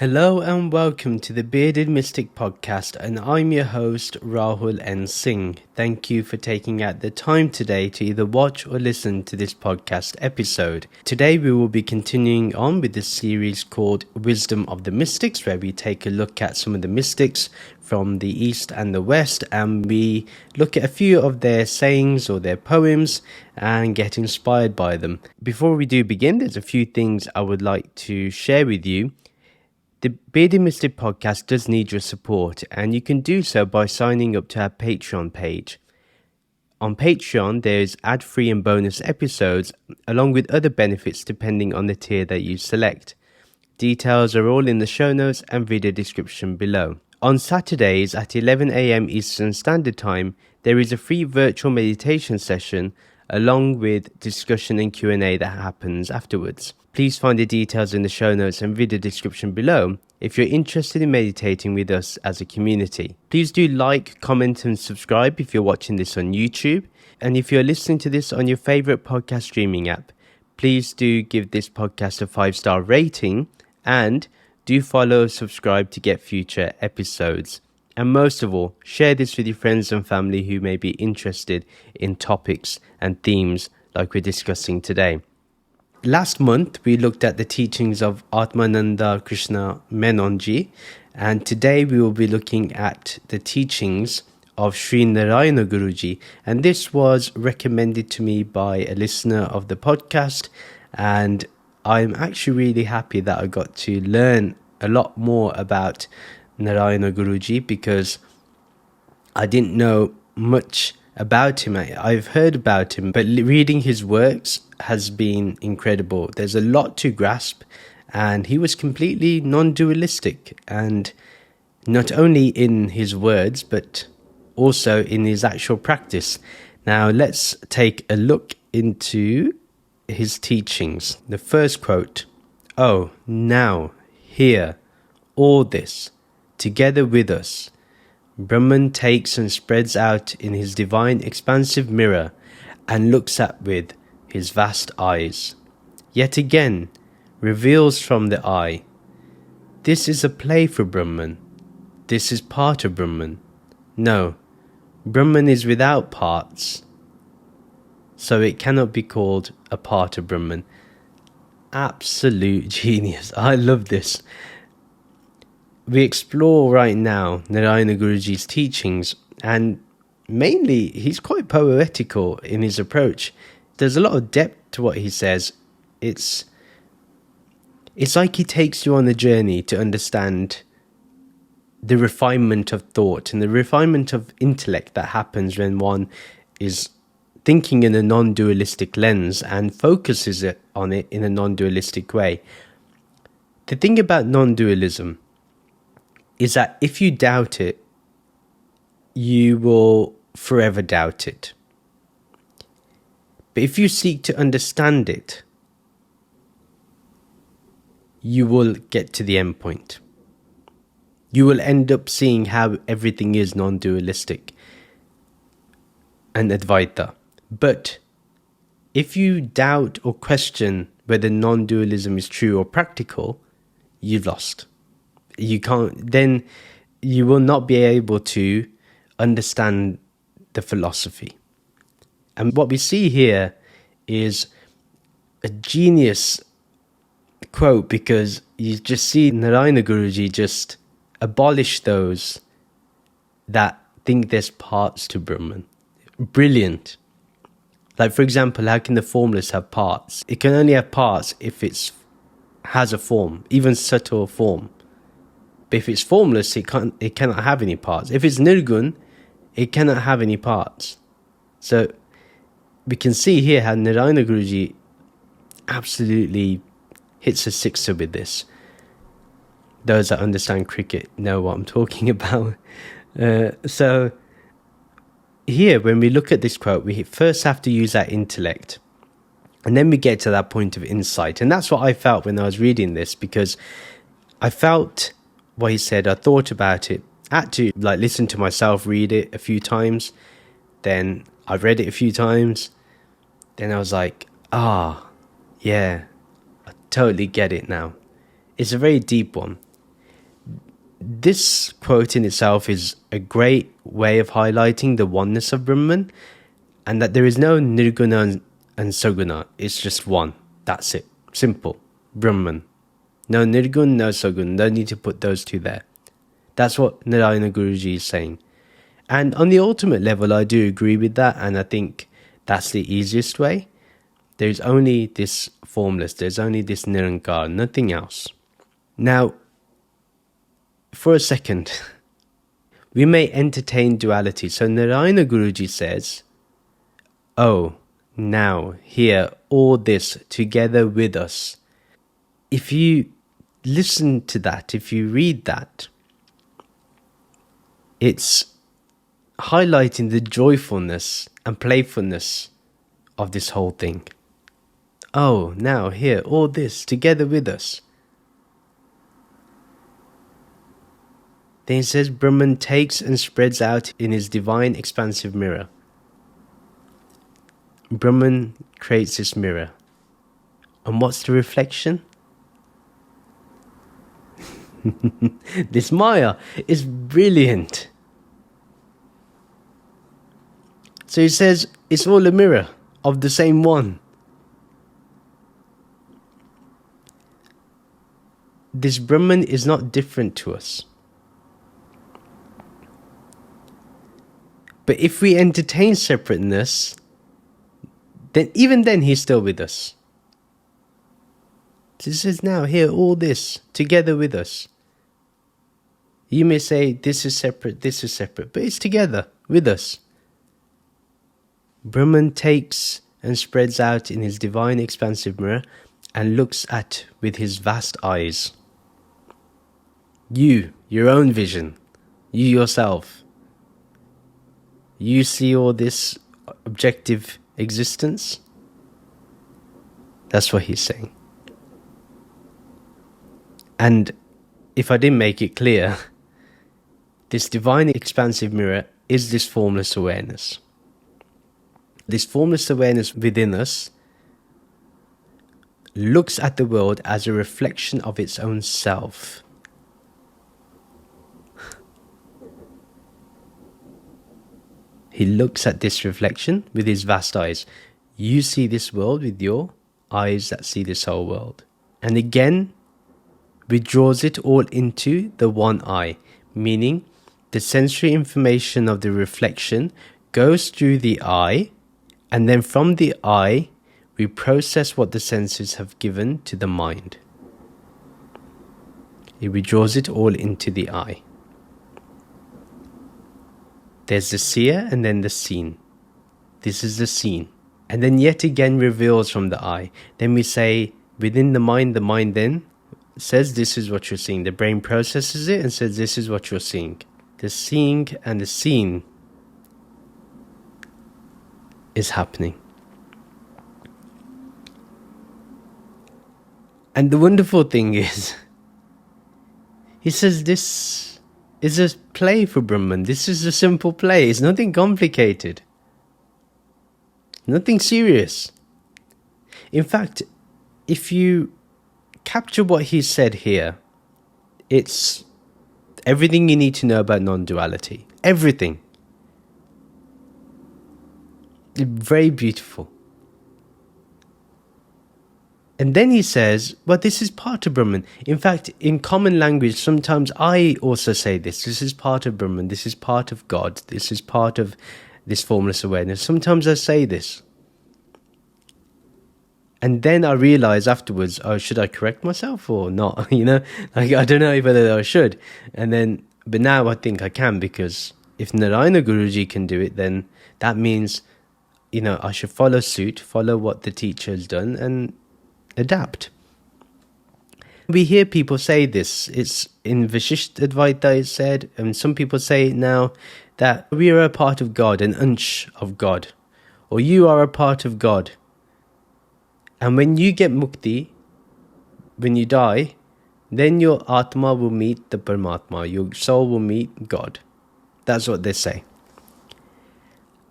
Hello and welcome to the Bearded Mystic Podcast, and I'm your host Rahul N. Singh. Thank you for taking out the time today to either watch or listen to this podcast episode. Today we will be continuing on with the series called Wisdom of the Mystics, where we take a look at some of the mystics from the East and the West, and we look at a few of their sayings or their poems and get inspired by them. Before we do begin, there's a few things I would like to share with you. The Bearded Mystic Podcast does need your support, and you can do so by signing up to our Patreon page. On Patreon, there's ad-free and bonus episodes, along with other benefits depending on the tier that you select. Details are all in the show notes and video description below. On Saturdays at 11 AM Eastern Standard Time, there is a free virtual meditation session along with discussion and Q&A that happens afterwards. Please find the details in the show notes and video description below if you're interested in meditating with us as a community. Please do like, comment and subscribe if you're watching this on YouTube. And if you're listening to this on your favorite podcast streaming app, please do give this podcast a 5-star rating and do follow and subscribe to get future episodes. And most of all, share this with your friends and family who may be interested in topics and themes like we're discussing today. Last month, we looked at the teachings of Atmananda Krishna Menon Ji, and today we will be looking at the teachings of Sree Narayana Guru Ji. And this was recommended to me by a listener of the podcast, and I'm actually really happy that I got to learn a lot more about Narayana Guru Ji because I didn't know much about him. I've heard about him, but reading his works has been incredible. There's a lot to grasp, and he was completely non-dualistic, and not only in his words but also in his actual practice. Now let's take a look into his teachings. The first quote: "Oh, now, here, all this, together with us, Brahman takes and spreads out in his divine expansive mirror and looks at with his vast eyes. Yet again reveals from the eye. This is a play for Brahman. This is part of Brahman. No, Brahman is without parts, so it cannot be called a part of Brahman." Absolute genius. I love this. We explore right now Narayana Guruji's teachings, and mainly he's quite poetical in his approach. There's a lot of depth to what he says. It's like he takes you on a journey to understand the refinement of thought and the refinement of intellect that happens when one is thinking in a non-dualistic lens and focuses on it in a non-dualistic way. The thing about non-dualism is that if you doubt it, you will forever doubt it. But if you seek to understand it, you will get to the end point. You will end up seeing how everything is non-dualistic and Advaita. But if you doubt or question whether non-dualism is true or practical, you've lost. Then you will not be able to understand the philosophy. And what we see here is a genius quote, because you just see Narayana Guru Ji just abolish those that think there's parts to Brahman. Brilliant. Like, for example, how can the formless have parts? It can only have parts if it has a form, even subtle form. But if it's formless, it cannot have any parts. If it's nirgun, it cannot have any parts. So we can see here how Narayana Guru Ji absolutely hits a sixer with this. Those that understand cricket know what I'm talking about. So here, when we look at this quote, we first have to use our intellect. And then we get to that point of insight. And that's what I felt when I was reading this, because I felt what he said, I thought about it. I had to listen to myself read it a few times. Then I read it a few times. Then I was like, yeah, I totally get it now. It's a very deep one. this quote in itself is a great way of highlighting the oneness of Brahman, and that there is no nirguna and saguna. It's just one. That's it. Simple. Brahman. No nirgun, no sagun. No need to put those two there. That's what Narayana Guru Ji is saying. And on the ultimate level, I do agree with that, and I think that's the easiest way. There's only this formless, there's only this nirankar, nothing else. Now, for a second, we may entertain duality. So Narayana Guru Ji says, oh, now, here, all this together with us. If you listen to that, if you read that, it's highlighting the joyfulness and playfulness of this whole thing. Oh, now, here, all this together with us. Then he says, Brahman takes and spreads out in his divine expansive mirror. Brahman creates this mirror. And what's the reflection? This Maya is brilliant. So he says, it's all a mirror of the same one. This Brahman is not different to us. But if we entertain separateness, then even then he's still with us. So he says, now here, all this together with us. You may say this is separate, but it's together with us. Brahman takes and spreads out in his divine expansive mirror and looks at with his vast eyes. You, your own vision, you yourself. You see all this objective existence? That's what he's saying. And if I didn't make it clear, this divine expansive mirror is this formless awareness. This formless awareness within us looks at the world as a reflection of its own self. He looks at this reflection with his vast eyes. You see this world with your eyes that see this whole world. And again, withdraws it all into the one eye, meaning the sensory information of the reflection goes through the eye, and then from the eye, we process what the senses have given to the mind. It withdraws it all into the eye. There's the seer and then the seen. This is the seen. And then yet again reveals from the eye. Then we say, within the mind then says this is what you're seeing. The brain processes it and says this is what you're seeing. The seeing and the seen is happening. And the wonderful thing is, he says this is a play for Brahman. This is a simple play. It's nothing complicated. Nothing serious. In fact, if you capture what he said here, it's everything you need to know about non-duality. Everything. Very beautiful. And then he says, well, this is part of Brahman. In fact, in common language, sometimes I also say this. This is part of Brahman. This is part of God. This is part of this formless awareness. Sometimes I say this. And then I realize afterwards, oh, should I correct myself or not? You know, like, I don't know whether I should. But now I think I can, because if Narayana Guru Ji can do it, then that means, you know, I should follow suit, follow what the teacher has done and adapt. We hear people say this. It's in Vishishta Advaita, it's said, and some people say now that we are a part of God, an ansh of God, or you are a part of God. And when you get mukti, when you die, then your atma will meet the Paramatma, your soul will meet God. That's what they say.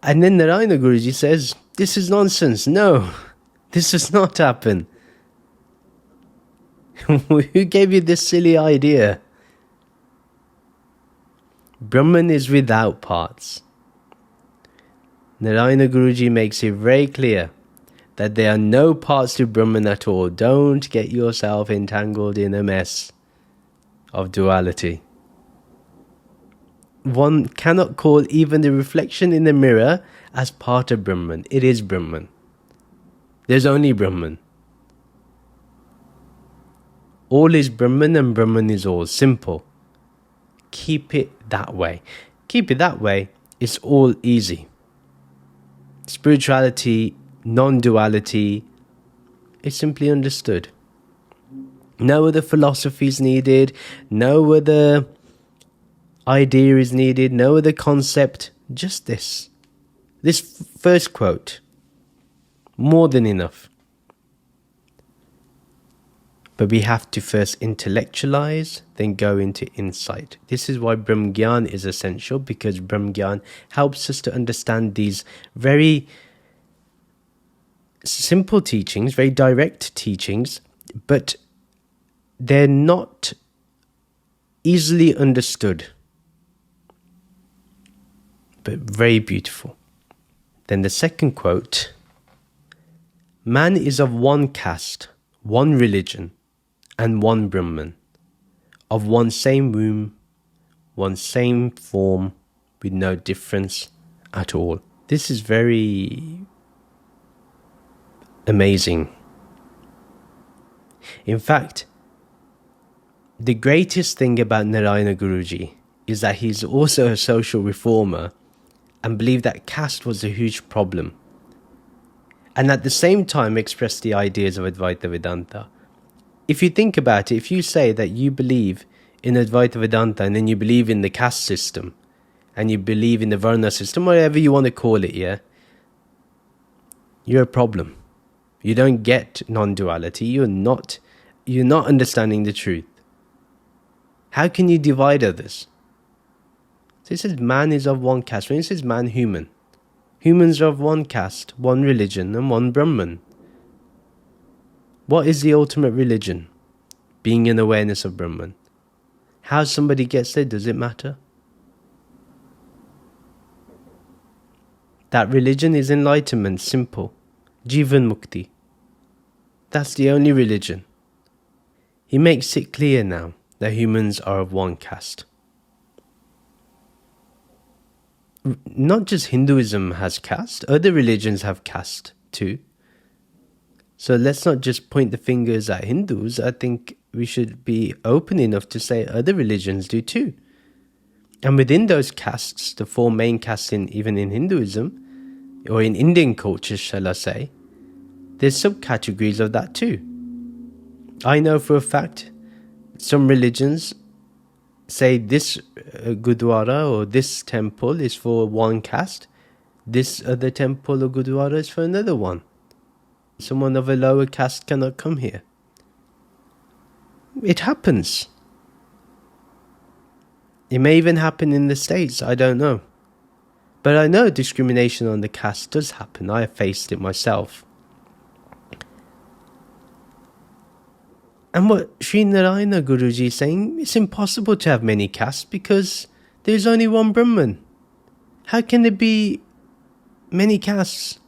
And then Narayana Guruji says, this is nonsense. No, this does not happen. Who gave you this silly idea? Brahman is without parts. Narayana Guru Ji makes it very clear that there are no parts to Brahman at all. Don't get yourself entangled in a mess of duality. One cannot call even the reflection in the mirror as part of Brahman. It is Brahman. There's only Brahman. All is Brahman and Brahman is all. Simple. Keep it that way. Keep it that way. It's all easy. Spirituality, non-duality is simply understood. No other philosophy is needed. No other idea is needed. No other concept. Just this. This first quote. More than enough. But we have to first intellectualize, then go into insight. This is why Brahm Gyan is essential, because Brahm Gyan helps us to understand these very simple teachings, very direct teachings, but they're not easily understood, but very beautiful. Then the second quote, man is of one caste, one religion, and one Brahman, of one same womb, one same form, with no difference at all. This is very amazing. In fact, the greatest thing about Narayana Guru Ji is that he's also a social reformer and believed that caste was a huge problem, and at the same time expressed the ideas of Advaita Vedanta. If you think about it, if you say that you believe in Advaita Vedanta and then you believe in the caste system and you believe in the Varna system, whatever you want to call it, yeah, you're a problem. You don't get non-duality. You're not understanding the truth. How can you divide others? So it says man is of one caste. When it says man, human. Humans are of one caste, one religion, and one Brahman. What is the ultimate religion? Being in awareness of Brahman. How somebody gets there, does it matter? That religion is enlightenment, simple. Jivan Mukti. That's the only religion. He makes it clear now that humans are of one caste. Not just Hinduism has caste, other religions have caste too. So let's not just point the fingers at Hindus. I think we should be open enough to say other religions do too. And within those castes, the four main castes even in Hinduism, or in Indian culture, shall I say, there's subcategories of that too. I know for a fact some religions say this Gurdwara or this temple is for one caste, this other temple or Gurdwara is for another one. Someone of a lower caste cannot come here. It happens. It may even happen in the States, I don't know. But I know discrimination on the caste does happen. I have faced it myself. And what Sree Narayana Guru Ji is saying, it's impossible to have many castes because there's only one Brahman. How can there be many castes?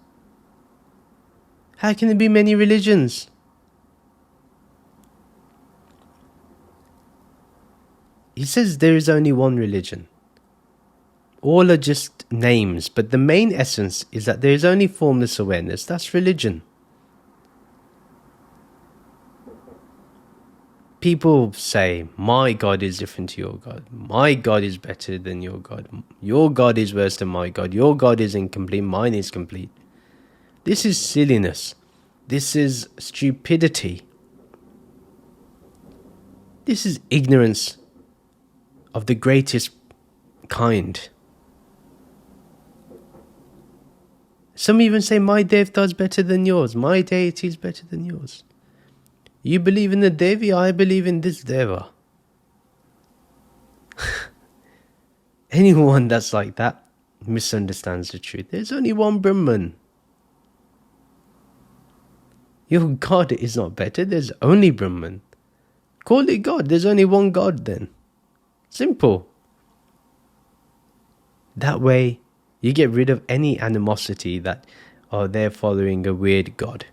How can there be many religions? He says there is only one religion. All are just names, but the main essence is that there is only formless awareness. That's religion. People say, my God is different to your God. My God is better than your God. Your God is worse than my God. Your God is incomplete. Mine is complete. This is silliness. This is stupidity. This is ignorance of the greatest kind. Some even say, my Devta is better than yours. My deity is better than yours. You believe in the Devi, I believe in this Deva. Anyone that's like that misunderstands the truth. There's only one Brahman. Your God is not better. There's only Brahman. Call it God. There's only one God then. Simple. That way, you get rid of any animosity that, oh, they're following a weird god.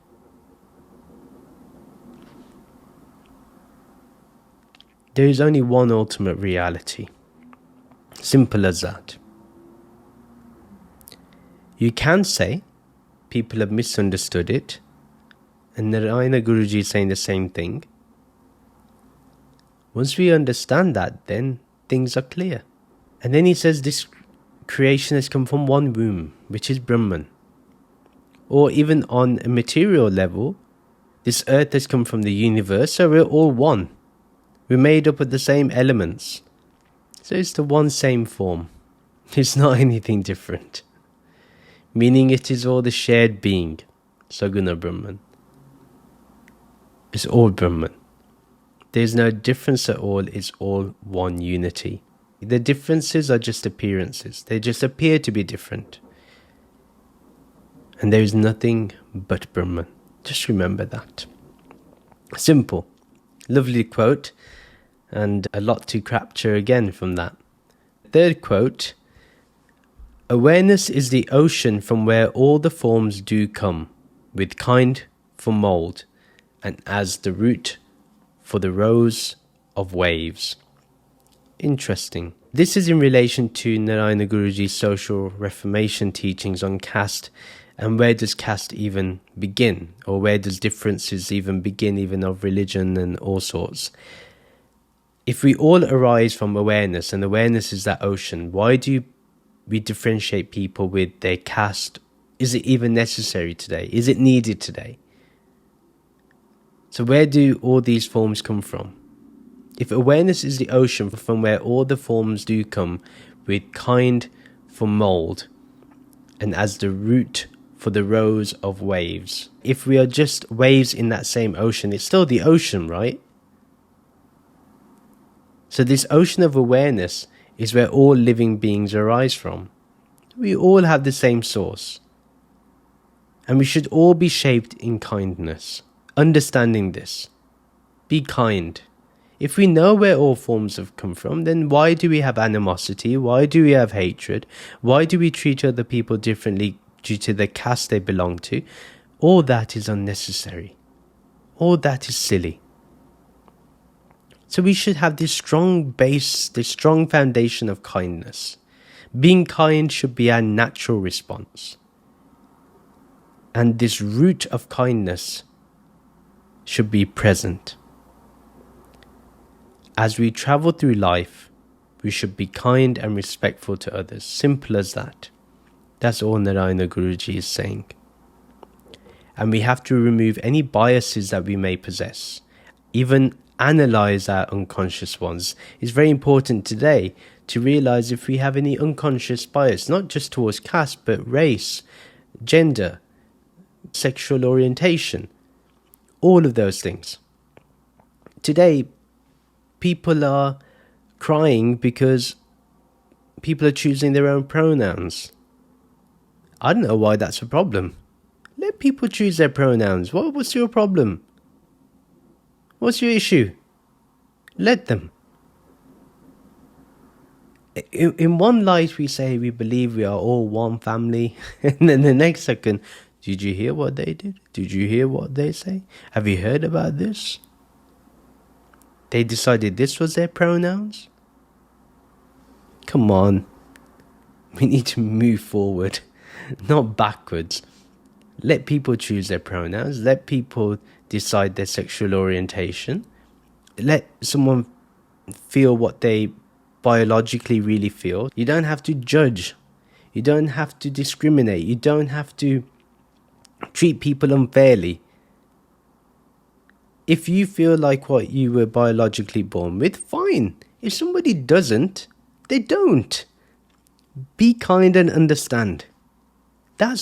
There is only one ultimate reality. Simple as that. You can say people have misunderstood it, and Narayana Guru Ji is saying the same thing. Once we understand that, then things are clear. And then he says this creation has come from one womb, which is Brahman. Or even on a material level, this earth has come from the universe, so we're all one. We're made up of the same elements. So it's the one same form. It's not anything different. Meaning it is all the shared being, Saguna Brahman. It's all Brahman. There's no difference at all, it's all one unity. The differences are just appearances. They just appear to be different. And there is nothing but Brahman. Just remember that. Simple. Lovely quote. And a lot to capture again from that. Third quote. Awareness is the ocean from where all the forms do come, with kind for mould, and as the root for the rows of waves. Interesting. This is in relation to Narayana Guru Ji's social reformation teachings on caste, and where does caste even begin, or where does differences even begin, even of religion and all sorts. If we all arise from awareness, and awareness is that ocean, why do we differentiate people with their caste? Is it even necessary today? Is it needed today? So where do all these forms come from? If awareness is the ocean from where all the forms do come, with kind for mould, and as the root for the rows of waves. If we are just waves in that same ocean, it's still the ocean, right? So this ocean of awareness is where all living beings arise from. We all have the same source. And we should all be shaped in kindness. Understanding this. Be kind. If we know where all forms have come from, then why do we have animosity? Why do we have hatred? Why do we treat other people differently due to the caste they belong to? All that is unnecessary. All that is silly. So we should have this strong base, this strong foundation of kindness. Being kind should be our natural response. And this root of kindness should be present. As we travel through life, we should be kind and respectful to others. Simple as that. That's all Narayana Guru Ji is saying. And we have to remove any biases that we may possess. Even analyze our unconscious ones. It's very important today to realize if we have any unconscious bias, not just towards caste, but race, gender, sexual orientation, all of those things. Today, people are crying because people are choosing their own pronouns. I don't know why that's a problem. Let people choose their pronouns. What's your problem? What's your issue? Let them. In one light we say we believe we are all one family, and then the next second, did you hear what they did? Did you hear what they say? Have you heard about this? They decided this was their pronouns? Come on. We need to move forward, not backwards. Let people choose their pronouns. Let people decide their sexual orientation. Let someone feel what they biologically really feel. You don't have to judge. You don't have to discriminate. You don't have to treat people unfairly. If you feel like what you were biologically born with, fine. If somebody doesn't, they don't. Be kind and understand. I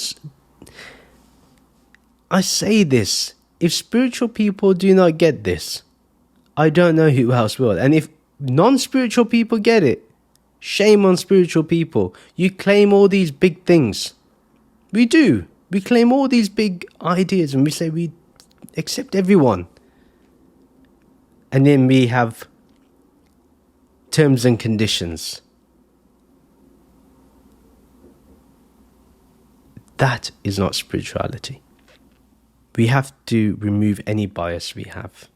say this. If spiritual people do not get this, I don't know who else will. And if non-spiritual people get it, shame on spiritual people. You claim all these big things. We do. We claim all these big ideas and we say we accept everyone. And then we have terms and conditions. That is not spirituality. We have to remove any bias we have.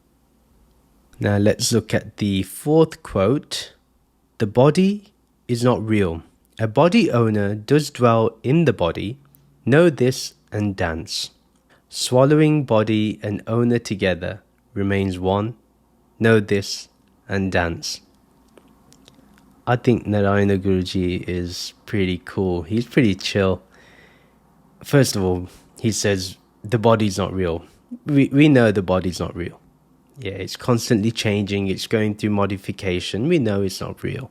Now let's look at the fourth quote. The body is not real. A body owner does dwell in the body. Know this and dance. Swallowing body and owner together remains one. Know this and dance. I think Narayana Guru Ji is pretty cool. He's pretty chill. First of all, he says the body's not real. We know the body's not real. Yeah, it's constantly changing. It's going through modification. We know it's not real.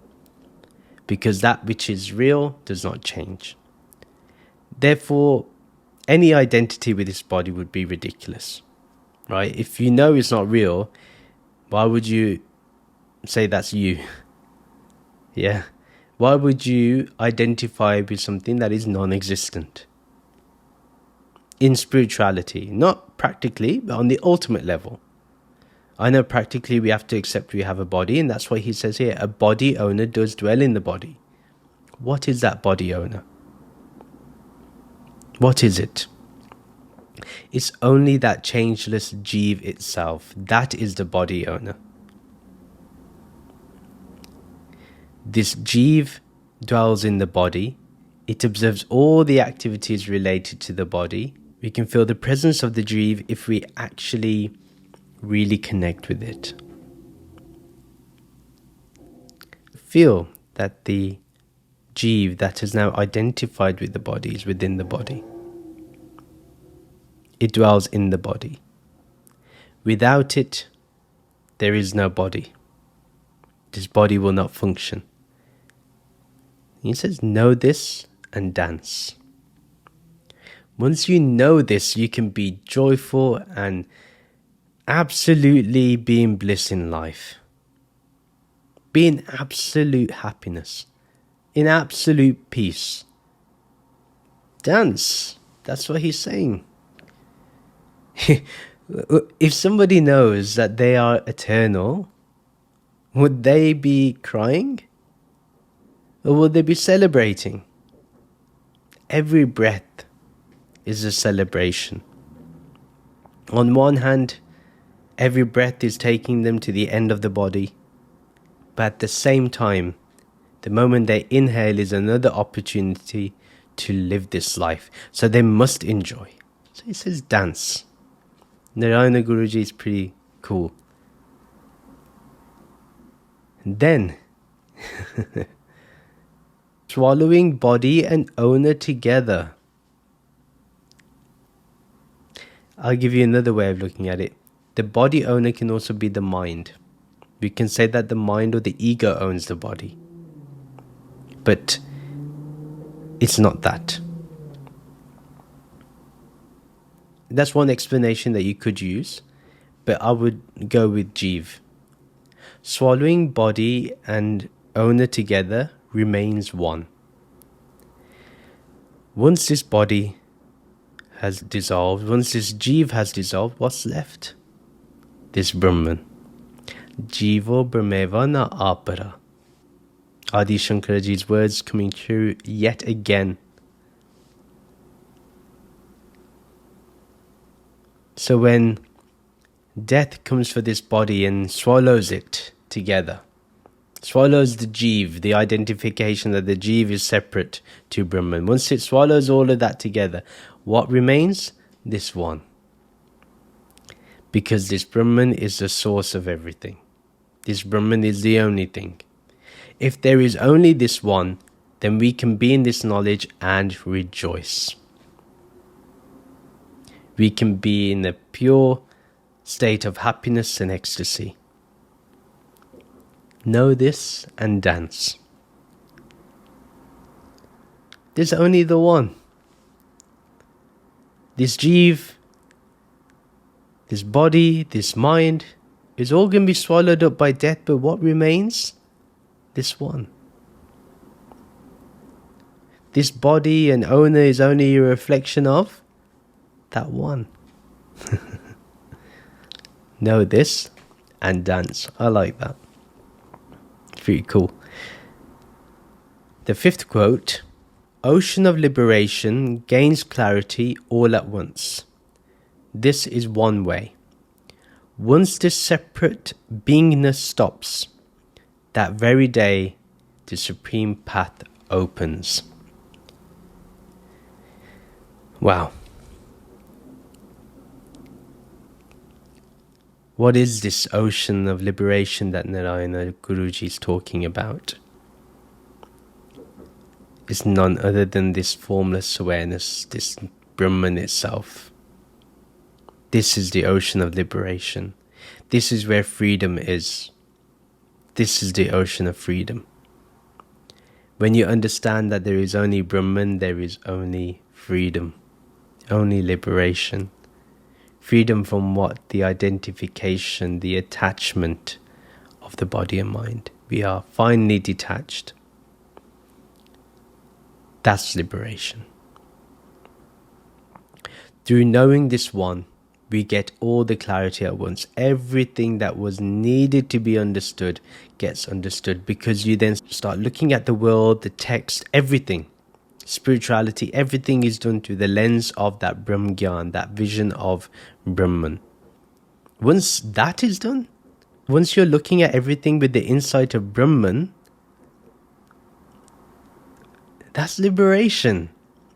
Because that which is real does not change. Therefore, any identity with this body would be ridiculous. Right? If you know it's not real, why would you say that's you? Yeah. Why would you identify with something that is non-existent? In spirituality, not practically, but on the ultimate level. I know practically we have to accept we have a body, and that's why he says here, a body owner does dwell in the body. What is that body owner? What is it? It's only that changeless Jeev itself. That is the body owner. This Jeev dwells in the body. It observes all the activities related to the body. We can feel the presence of the Jeev if we actually really connect with it. Feel that the Jeev that is now identified with the body is within the body. It dwells in the body. Without it, there is no body. This body will not function. He says, know this and dance. Once you know this, you can be joyful and absolutely be in bliss in life. Be in absolute happiness. In absolute peace. Dance. That's what he's saying. If somebody knows that they are eternal, would they be crying? Or would they be celebrating? Every breath is a celebration. On one hand, every breath is taking them to the end of the body. But at the same time, the moment they inhale is another opportunity to live this life. So they must enjoy. So he says dance. Narayana Guru Ji is pretty cool. And then, swallowing body and owner together. I'll give you another way of looking at it. The body owner can also be the mind. We can say that the mind or the ego owns the body. But it's not that. That's one explanation that you could use, but I would go with Jeev. Swallowing body and owner together remains one. Once this body has dissolved, once this Jeev has dissolved, what's left? This Brahman. Jivo Brahmeva na apara. Adi Shankaraji's words coming true yet again. So when death comes for this body and swallows it together, swallows the Jeev, the identification that the Jeev is separate to Brahman. Once it swallows all of that together, what remains? This one. Because this Brahman is the source of everything. This Brahman is the only thing. If there is only this one, then we can be in this knowledge and rejoice. We can be in a pure state of happiness and ecstasy. Know this and dance. There's only the one. This Jeev, this body, this mind, is all going to be swallowed up by death, but what remains? This one. This body and owner is only a reflection of that one. Know this and dance. I like that. It's pretty cool. The fifth quote. ocean of liberation gains clarity all at once. This is one way. Once this separate beingness stops, that very day the supreme path opens. Wow. What is this ocean of liberation that Narayana Guru Ji is talking about? It's none other than this formless awareness, this Brahman itself. This is the ocean of liberation. This is where freedom is. This is the ocean of freedom. When you understand that there is only Brahman, there is only freedom, only liberation. Freedom from what? The identification, the attachment of the body and mind. We are finally detached. That's liberation. Through knowing this one, we get all the clarity at once. Everything that was needed to be understood gets understood, because you then start looking at the world, the text, everything. Spirituality, everything is done through the lens of that Brahm Gyan, that vision of Brahman. Once that is done, once you're looking at everything with the insight of Brahman, that's liberation.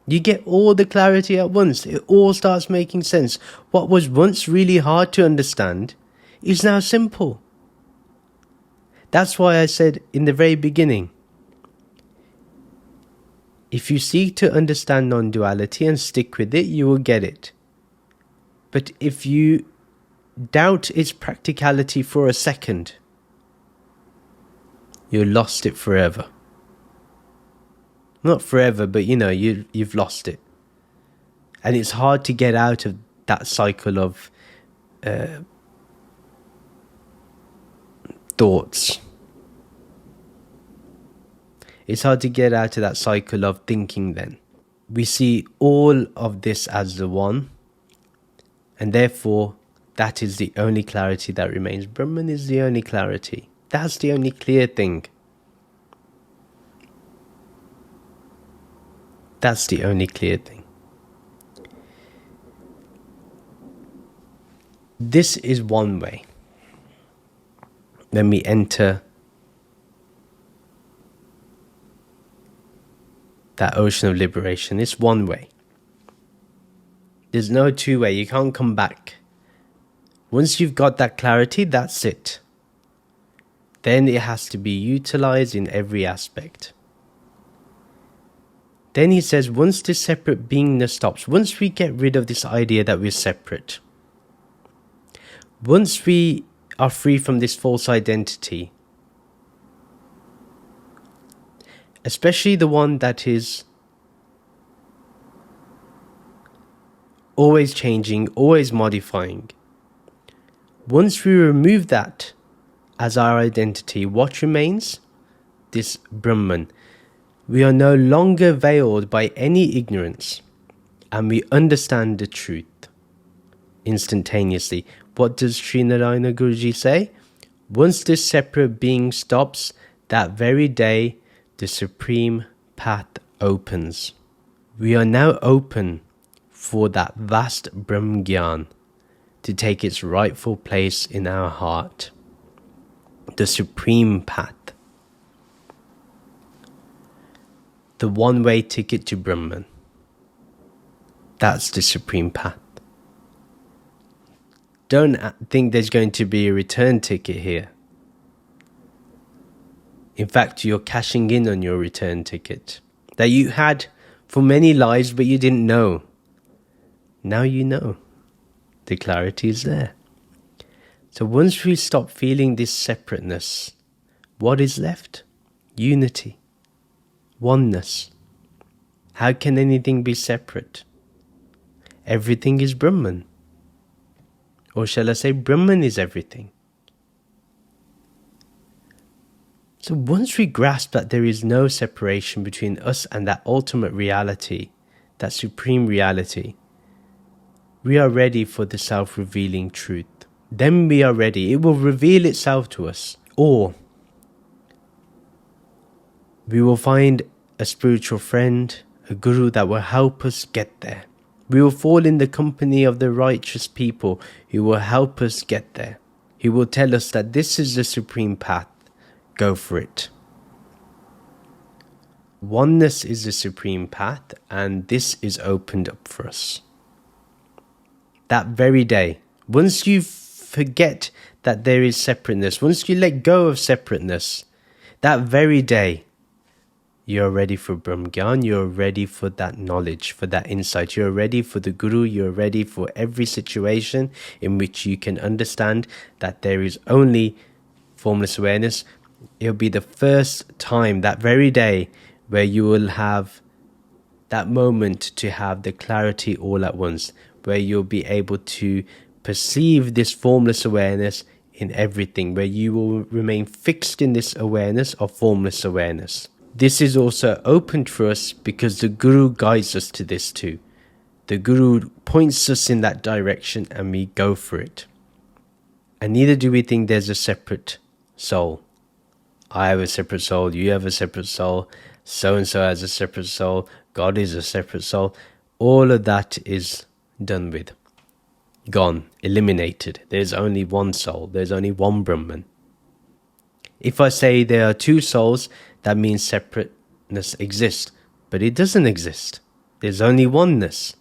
You get all the clarity at once. It all starts making sense. What was once really hard to understand is now simple. That's why I said in the very beginning, if you seek to understand non-duality and stick with it, you will get it. But if you doubt its practicality for a second, you lost it forever. Not forever, but you've lost it. And it's hard to get out of that cycle of thoughts. It's hard to get out of that cycle of thinking then. We see all of this as the one, and therefore that is the only clarity that remains. Brahman is the only clarity. That's the only clear thing. That's the only clear thing. This is one way. Then we enter that ocean of liberation. It's one way. There's no two way. You can't come back. Once you've got that clarity, that's it. Then it has to be utilized in every aspect. Then he says, once this separate beingness stops, once we get rid of this idea that we're separate, once we are free from this false identity, especially the one that is always changing, always modifying, once we remove that as our identity, what remains? This Brahman. We are no longer veiled by any ignorance, and we understand the truth instantaneously. What does Sree Narayana Guru Ji say? Once this separate being stops, that very day the supreme path opens. We are now open for that vast Brahm Gyan to take its rightful place in our heart. The supreme path. The one-way ticket to Brahman. That's the supreme path. Don't think there's going to be a return ticket here. In fact, you're cashing in on your return ticket that you had for many lives, but you didn't know. Now you know. The clarity is there. So once we stop feeling this separateness, what is left? Unity. Oneness. How can anything be separate? Everything is Brahman. Or shall I say, Brahman is everything. So once we grasp that there is no separation between us and that ultimate reality, that supreme reality, we are ready for the self-revealing truth. Then we are ready. It will reveal itself to us. Or we will find a spiritual friend, a guru that will help us get there. We will fall in the company of the righteous people who will help us get there. He will tell us that this is the supreme path. Go for it. Oneness is the supreme path, and this is opened up for us. That very day, once you forget that there is separateness, once you let go of separateness, that very day, you're ready for Brahmgyan, you're ready for that knowledge, for that insight. You're ready for the Guru, you're ready for every situation in which you can understand that there is only formless awareness. It'll be the first time, that very day, where you will have that moment to have the clarity all at once, where you'll be able to perceive this formless awareness in everything, where you will remain fixed in this awareness of formless awareness. This is also opened for us because the Guru guides us to this too. The Guru points us in that direction and we go for it. And neither do we think there's a separate soul. I have a separate soul, you have a separate soul, so-and-so has a separate soul, God is a separate soul. All of that is done with. Gone, eliminated. There's only one soul, there's only one Brahman. If I say there are two souls, that means separateness exists. But it doesn't exist. There's only oneness.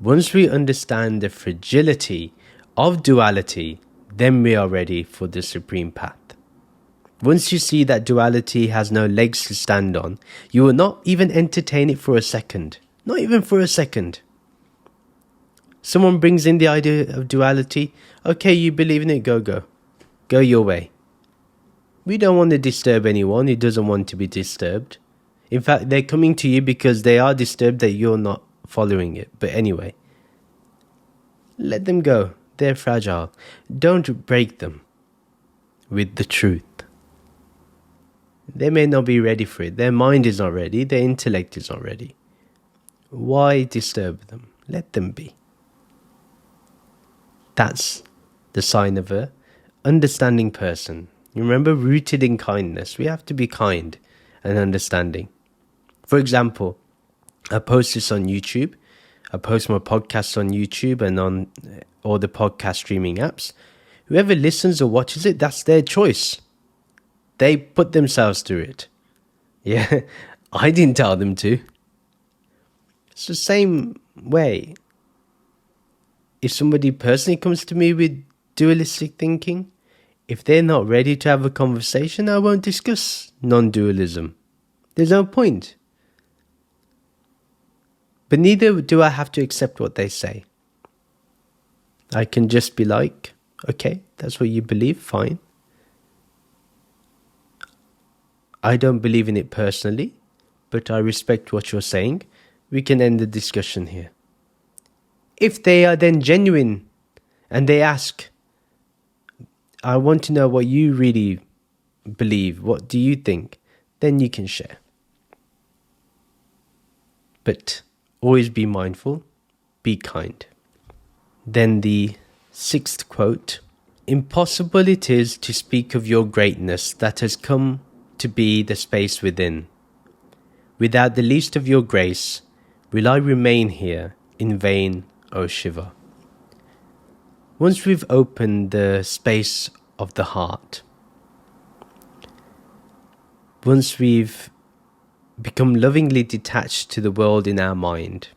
Once we understand the fragility of duality, then we are ready for the supreme path. Once you see that duality has no legs to stand on, you will not even entertain it for a second. Not even for a second. Someone brings in the idea of duality. Okay, you believe in it, go. Go your way. We don't want to disturb anyone who doesn't want to be disturbed. In fact, they're coming to you because they are disturbed that you're not following it. But anyway, let them go. They're fragile. Don't break them with the truth. They may not be ready for it. Their mind is not ready. Their intellect is not ready. Why disturb them? Let them be. That's the sign of a understanding person. You remember, rooted in kindness. We have to be kind and understanding. For example, I post this on YouTube. I post my podcasts on YouTube and on all the podcast streaming apps. Whoever listens or watches it, that's their choice. They put themselves through it. Yeah, I didn't tell them to. It's the same way. If somebody personally comes to me with dualistic thinking, if they're not ready to have a conversation, I won't discuss non-dualism. There's no point. But neither do I have to accept what they say. I can just be like, okay, that's what you believe, fine. I don't believe in it personally, but I respect what you're saying. We can end the discussion here. If they are then genuine and they ask, I want to know what you really believe, what do you think? Then you can share. But always be mindful, be kind. Then the sixth quote, impossible it is to speak of your greatness that has come to be the space within. Without the least of your grace, will I remain here in vain, O Shiva. Once we've opened the space of the heart, once we've become lovingly detached to the world in our mind,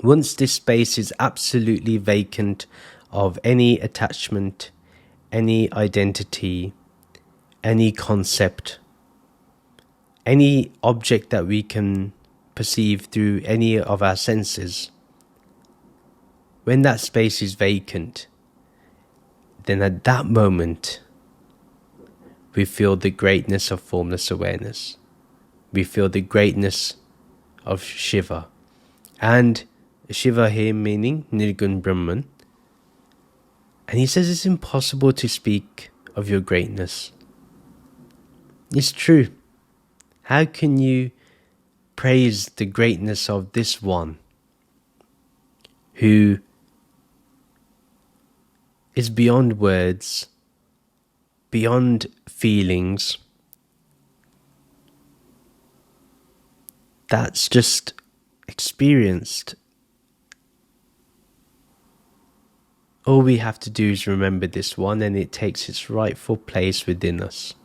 once this space is absolutely vacant of any attachment, any identity, any concept, any object that we can perceive through any of our senses, when that space is vacant, then at that moment, we feel the greatness of formless awareness. We feel the greatness of Shiva. And Shiva here meaning Nirgun Brahman. And he says it's impossible to speak of your greatness. It's true. How can you praise the greatness of this one who is beyond words, beyond feelings, that's just experienced. All we have to do is remember this one, and it takes its rightful place within us.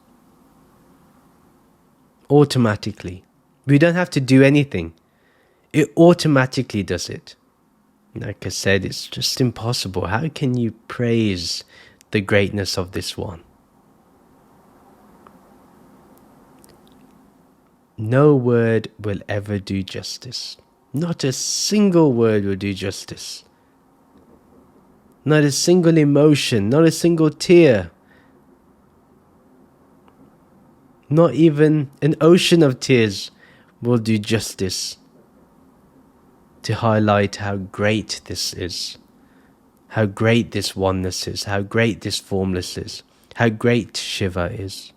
Automatically. We don't have to do anything. It automatically does it. Like I said, it's just impossible. How can you praise the greatness of this one? No word will ever do justice. Not a single word will do justice. Not a single emotion, not a single tear. Not even an ocean of tears will do justice to highlight how great this is, how great this oneness is, how great this formless is, how great Shiva is,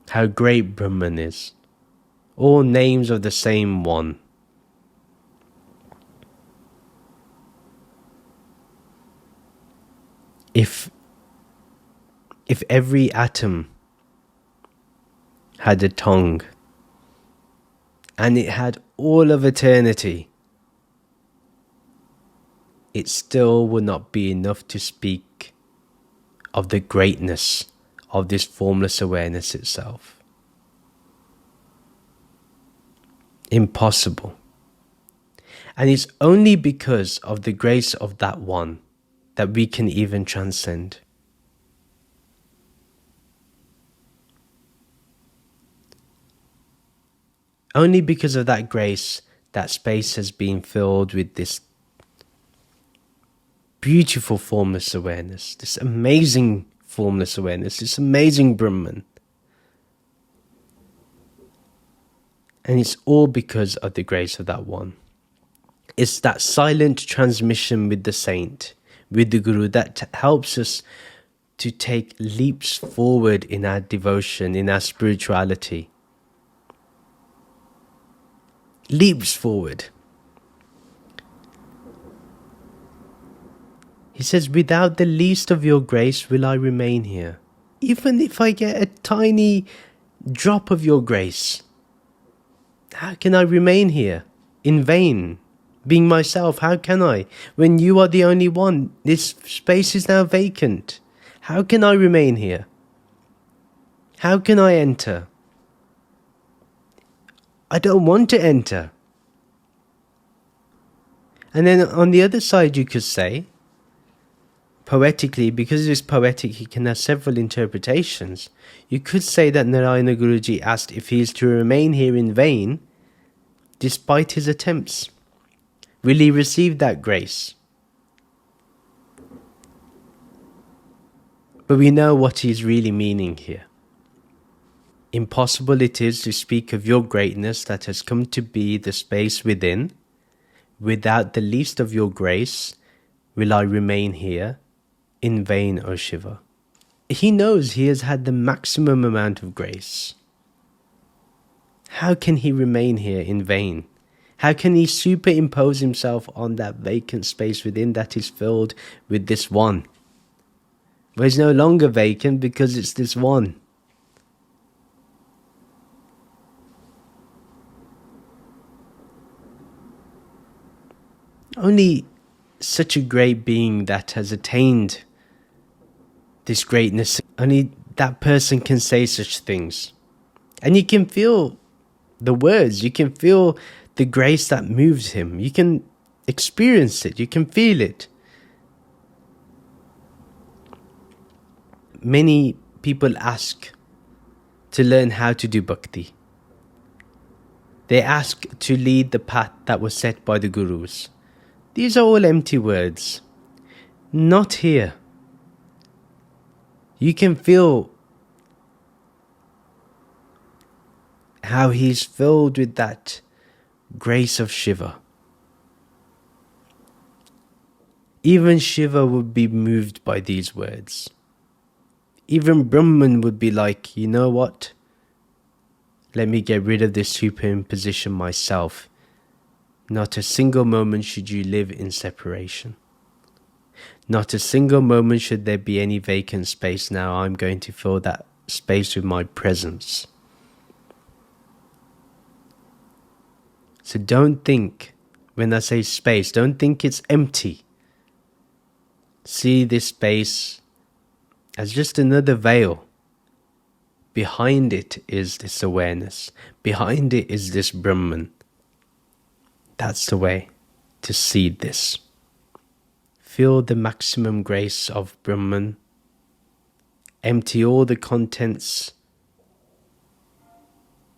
how great Brahman is. All names of the same one. If every atom had a tongue and it had all of eternity, it still would not be enough to speak of the greatness of this formless awareness itself. Impossible. And it's only because of the grace of that one that we can even transcend. Only because of that grace, that space has been filled with this beautiful formless awareness, this amazing formless awareness, this amazing Brahman. And it's all because of the grace of that one. It's that silent transmission with the saint, with the Guru, that helps us to take leaps forward in our devotion, in our spirituality. Leaps forward. He says, without the least of your grace will I remain here. Even if I get a tiny drop of your grace, how can I remain here in vain? Being myself, how can I? When you are the only one, this space is now vacant. How can I remain here? How can I enter? I don't want to enter. And then on the other side you could say, poetically, because it's poetic, he can have several interpretations. You could say that Narayana Guru Ji asked if he is to remain here in vain, despite his attempts. Will he receive that grace? But we know what he's really meaning here. Impossible it is to speak of your greatness that has come to be the space within. Without the least of your grace, will I remain here in vain, O Shiva. He knows he has had the maximum amount of grace. How can he remain here in vain? How can he superimpose himself on that vacant space within that is filled with this one? Well, it's no longer vacant because it's this one. Only such a great being that has attained this greatness, only that person can say such things. And you can feel the words, you can feel the grace that moves him. You can experience it, you can feel it. Many people ask to learn how to do bhakti. They ask to lead the path that was set by the gurus. These are all empty words. Not here. You can feel how he's filled with that grace of Shiva. Even Shiva would be moved by these words. Even Brahman would be like, you know what? Let me get rid of this superimposition myself. Not a single moment should you live in separation. Not a single moment should there be any vacant space now. I'm going to fill that space with my presence. So don't think, when I say space, don't think it's empty. See this space as just another veil. Behind it is this awareness. Behind it is this Brahman. That's the way to see this. Feel the maximum grace of Brahman. Empty all the contents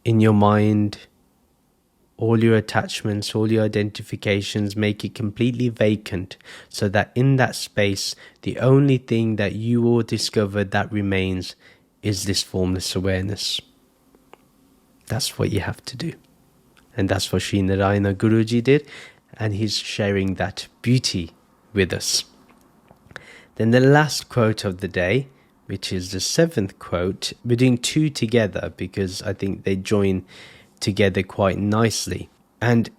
in your mind, all your attachments, all your identifications. Make it completely vacant, so that in that space, the only thing that you will discover that remains is this formless awareness. That's what you have to do. And that's what Sree Narayana Guru Ji did. And he's sharing that beauty with us. Then the last quote of the day, which is the 7th quote. We're doing 2 together because I think they join together quite nicely. And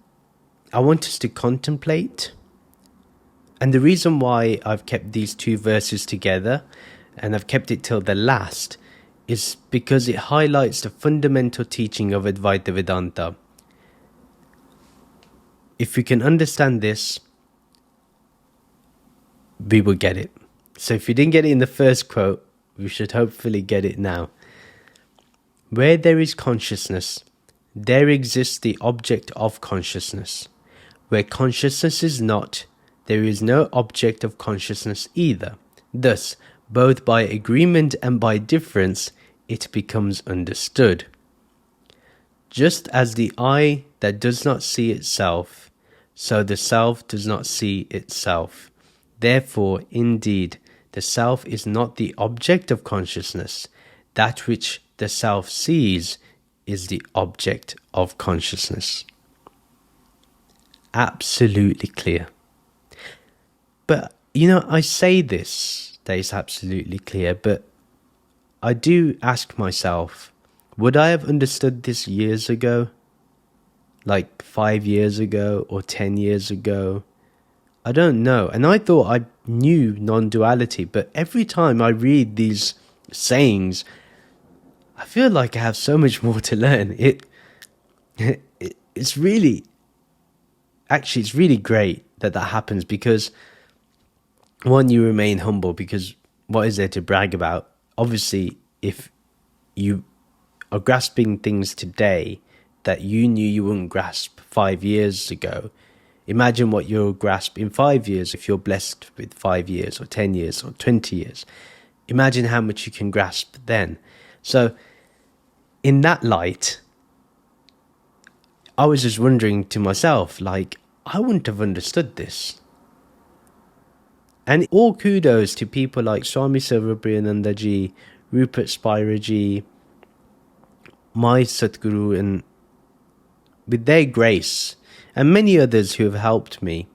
I want us to contemplate. And the reason why I've kept these 2 verses together, and I've kept it till the last, is because it highlights the fundamental teaching of Advaita Vedanta. If we can understand this, we will get it. So if you didn't get it in the first quote, we should hopefully get it now. Where there is consciousness, there exists the object of consciousness. Where consciousness is not, there is no object of consciousness either. Thus, both by agreement and by difference, it becomes understood. Just as the eye that does not see itself, so the self does not see itself. Therefore, indeed, the self is not the object of consciousness. That which the self sees is the object of consciousness. Absolutely clear. But, I say this, that is absolutely clear, but I do ask myself, would I have understood this years ago? Like 5 years ago or 10 years ago? I don't know. And I thought I knew non-duality, but every time I read these sayings, I feel like I have so much more to learn. It's really great that happens, because one, you remain humble, because what is there to brag about? Obviously, if you are grasping things today that you knew you wouldn't grasp 5 years ago, imagine what you'll grasp in 5 years if you're blessed with 5 years or 10 years or 20 years. Imagine how much you can grasp then. So, in that light, I was just wondering to myself, I wouldn't have understood this. And all kudos to people like Swami Sarvapriyananda Ji, Rupert Spira Ji, my Satguru, and with their grace, and many others who have helped me.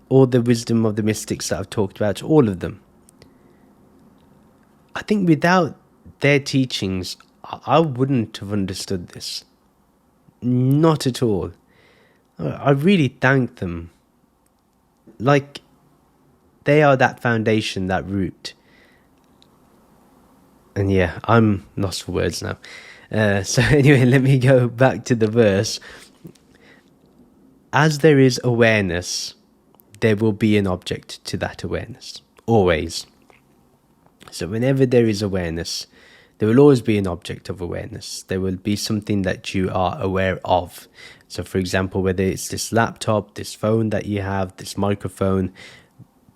All the wisdom of the mystics that I've talked about, all of them. I think without their teachings, I wouldn't have understood this. Not at all. I really thank them. They are that foundation, that root. And yeah, I'm lost for words now. So anyway, let me go back to the verse. As there is awareness, there will be an object to that awareness. Always. So whenever there is awareness, there will always be an object of awareness. There will be something that you are aware of. So for example, whether it's this laptop, this phone that you have, this microphone,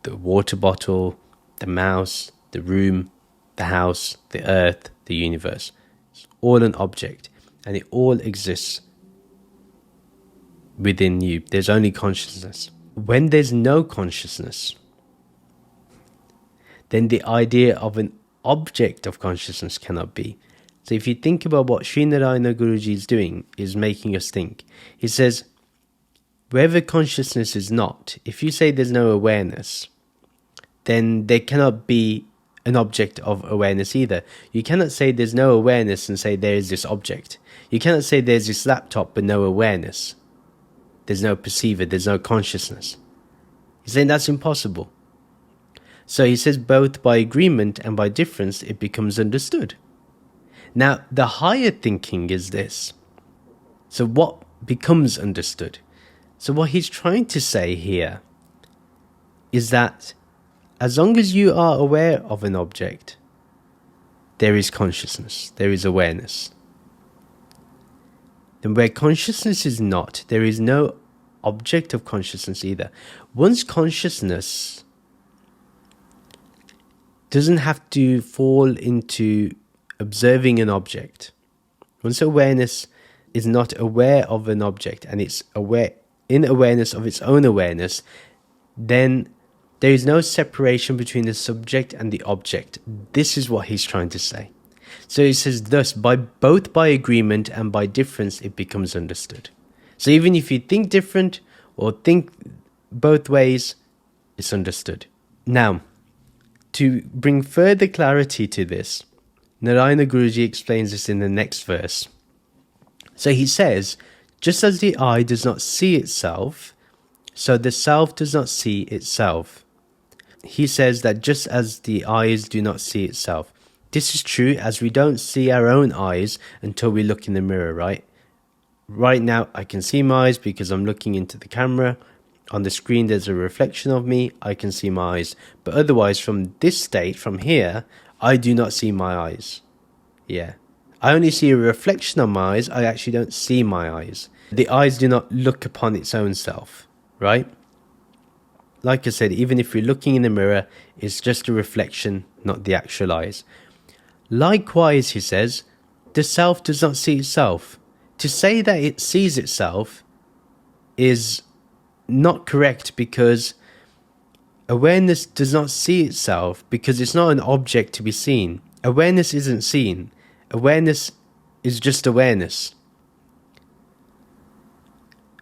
the water bottle, the mouse, the room, the house, the earth, the universe. It's all an object, and it all exists within you. There's only consciousness. When there's no consciousness, then the idea of an object of consciousness cannot be. So if you think about what Sree Narayana Guru Ji is doing, is making us think. He says, wherever consciousness is not, if you say there's no awareness, then there cannot be an object of awareness either. You cannot say there's no awareness and say there is this object. You cannot say there's this laptop but no awareness. There's no perceiver, there's no consciousness. He's saying that's impossible. So he says both by agreement and by difference it becomes understood. Now, the higher thinking is this. So what becomes understood? So what he's trying to say here is that as long as you are aware of an object, there is consciousness, there is awareness. Then where consciousness is not, there is no object of consciousness either. Once consciousness doesn't have to fall into observing an object, once awareness is not aware of an object and it's aware in awareness of its own awareness, then there is no separation between the subject and the object. This is what he's trying to say. So he says, thus, both by agreement and by difference, it becomes understood. So even if you think different or think both ways, it's understood. Now, to bring further clarity to this, Narayana Guru Ji explains this in the next verse. So he says, just as the eye does not see itself, so the self does not see itself. He says that just as the eyes do not see itself. This is true as we don't see our own eyes until we look in the mirror, right? Right now, I can see my eyes because I'm looking into the camera. On the screen, there's a reflection of me. I can see my eyes. But otherwise, from this state, from here, I do not see my eyes. Yeah. I only see a reflection of my eyes. I actually don't see my eyes. The eyes do not look upon its own self, right? Like I said, even if you're looking in the mirror, it's just a reflection, not the actual eyes. Likewise, he says, the self does not see itself. To say that it sees itself is not correct because awareness does not see itself because it's not an object to be seen. Awareness isn't seen. Awareness is just awareness.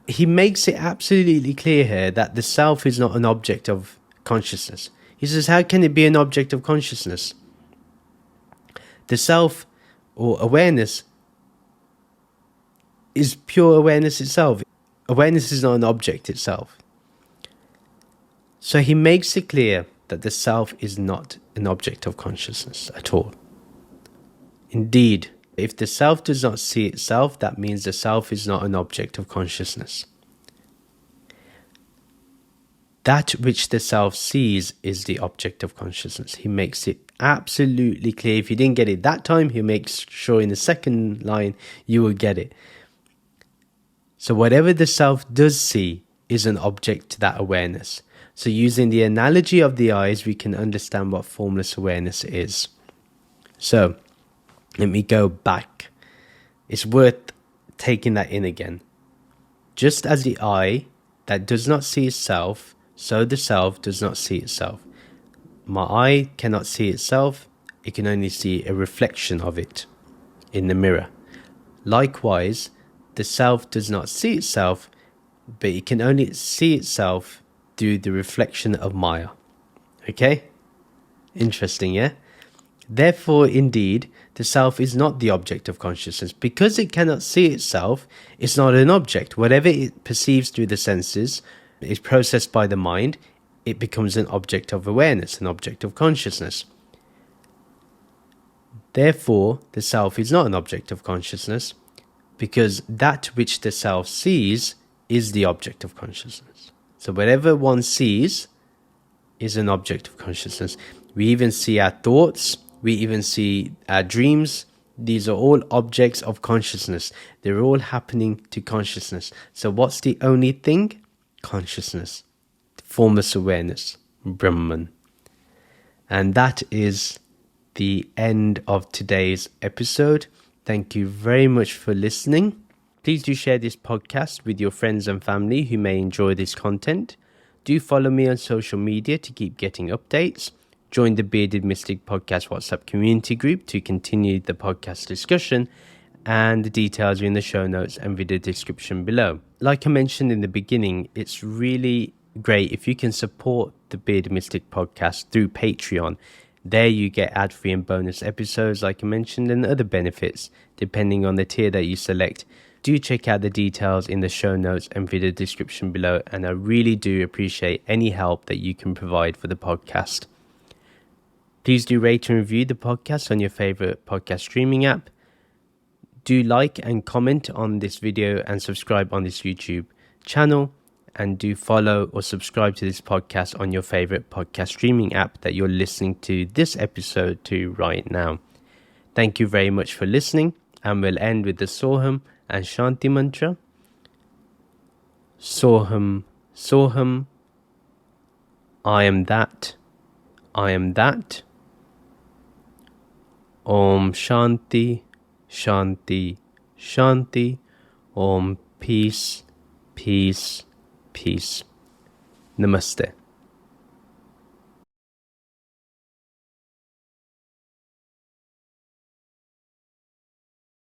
He makes it absolutely clear here that the self is not an object of consciousness. He says, how can it be an object of consciousness? The self or awareness is pure awareness itself. Awareness is not an object itself. So he makes it clear that the self is not an object of consciousness at all. Indeed, if the self does not see itself, that means the self is not an object of consciousness. That which the self sees is the object of consciousness. He makes it absolutely clear. If you didn't get it that time, he makes sure in the second line you will get it. So whatever the self does see is an object to that awareness. So using the analogy of the eyes, we can understand what formless awareness is. So let me go back. It's worth taking that in again. Just as the eye that does not see itself, so the self does not see itself. My eye cannot see itself. It can only see a reflection of it in the mirror. Likewise, the self does not see itself, but it can only see itself through the reflection of Maya. Okay? Interesting, yeah? Therefore, indeed, the self is not the object of consciousness. Because it cannot see itself, it's not an object. Whatever it perceives through the senses is processed by the mind. It becomes an object of awareness, an object of consciousness. Therefore, the self is not an object of consciousness, because that which the self sees is the object of consciousness. So whatever one sees is an object of consciousness. We even see our thoughts. We even see our dreams. These are all objects of consciousness. They're all happening to consciousness. So what's the only thing? Consciousness. Formless awareness. Brahman. And that is the end of today's episode. Thank you very much for listening. Please do share this podcast with your friends and family who may enjoy this content. Do follow me on social media to keep getting updates. Join the Bearded Mystic Podcast WhatsApp community group to continue the podcast discussion, and the details are in the show notes and video description below. Like I mentioned in the beginning, it's really great if you can support the Bearded Mystic Podcast through Patreon. There you get ad-free and bonus episodes, like I mentioned, and other benefits, depending on the tier that you select. Do check out the details in the show notes and video description below, and I really do appreciate any help that you can provide for the podcast. Please do rate and review the podcast on your favorite podcast streaming app. Do like and comment on this video and subscribe on this YouTube channel. And do follow or subscribe to this podcast on your favorite podcast streaming app that you're listening to this episode to right now. Thank you very much for listening, and we'll end with the Soham and Shanti mantra. Soham, Soham, I am that, I am that. Om Shanti, Shanti, Shanti. Om peace, peace, peace. Namaste.